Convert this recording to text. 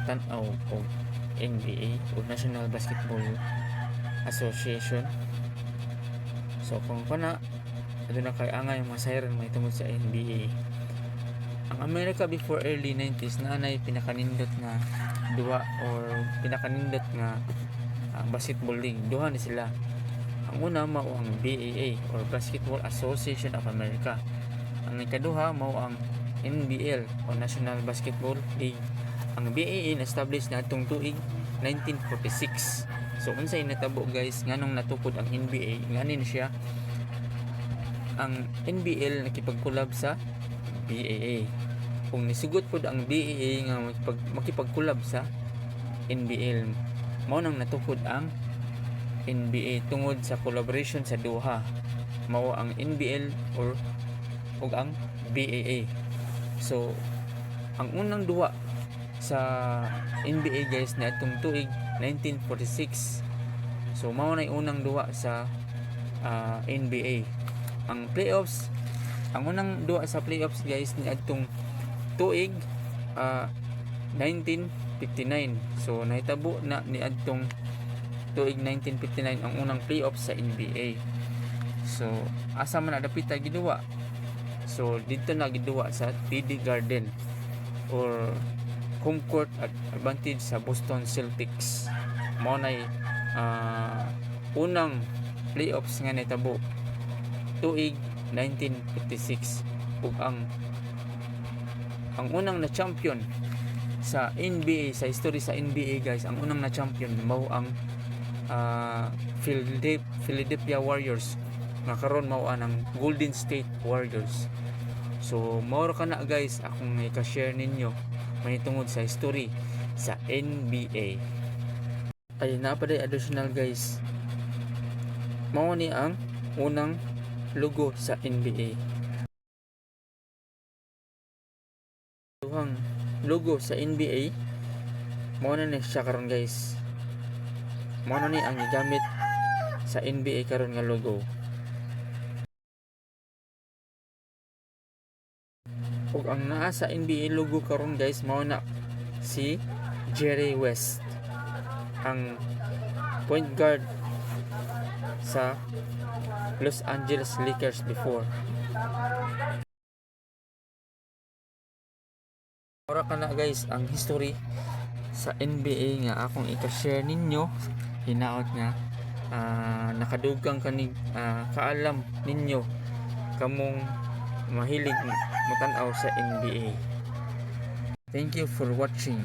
tan-aw og NBA o National Basketball Association. So kung kana aduna kay angay mga siren may tungod sa NBA. Ang America before early 90s naanay pinakanindot nga duwa or pinakanindot nga basketball league. Duha ni sila. Ang una mao ang BAA or Basketball Association of America. Ang ikaduha mao ang NBL o National Basketball League. Ang BAA na-establish na atong tuig 1946. So unsay natabo guys nganong natukod ang NBA? Nganin siya ang NBL nakipag-collab sa BAA. Kung nisugot pod ang BAA nga makipag-collab sa NBL, mao nang natukod ang NBA tungod sa collaboration sa duha. Mao ang NBL or ang BAA. So ang unang duwa sa NBA guys na itong tuig 1946. So mao na unang duwa sa NBA. Ang playoffs, ang unang duwa sa playoffs guys ni atong tuig 1959. So nahitabo na ni atong tuig 1959 ang unang playoffs sa NBA. So asa man nadapit ta giduwa. So dito na giduwa sa TD Garden or home court advantage sa Boston Celtics. Mao nay unang playoffs nga nahitabo tuig 1956 ug ang unang na champion sa NBA sa history sa NBA guys, ang unang na champion mao ang Philadelphia Warriors nga karon mao ang Golden State Warriors. So mao ra kana guys akong i-share ninyo mahitungod sa history sa NBA. Ay napaday additional guys, mao ni ang unang logo sa NBA. Ang logo sa NBA mao na ni siya karon guys. Mao na ni ang gigamit sa NBA karon nga logo. Ug ang naa sa NBA logo karon guys mao na si Jerry West, ang point guard sa Los Angeles Lakers before. Ora kana guys ang history sa NBA nga akong i-share ninyo. Hinaot nga nakadugang kanig kaalam ninyo kamong mahilig matan-aw sa NBA. Thank you for watching.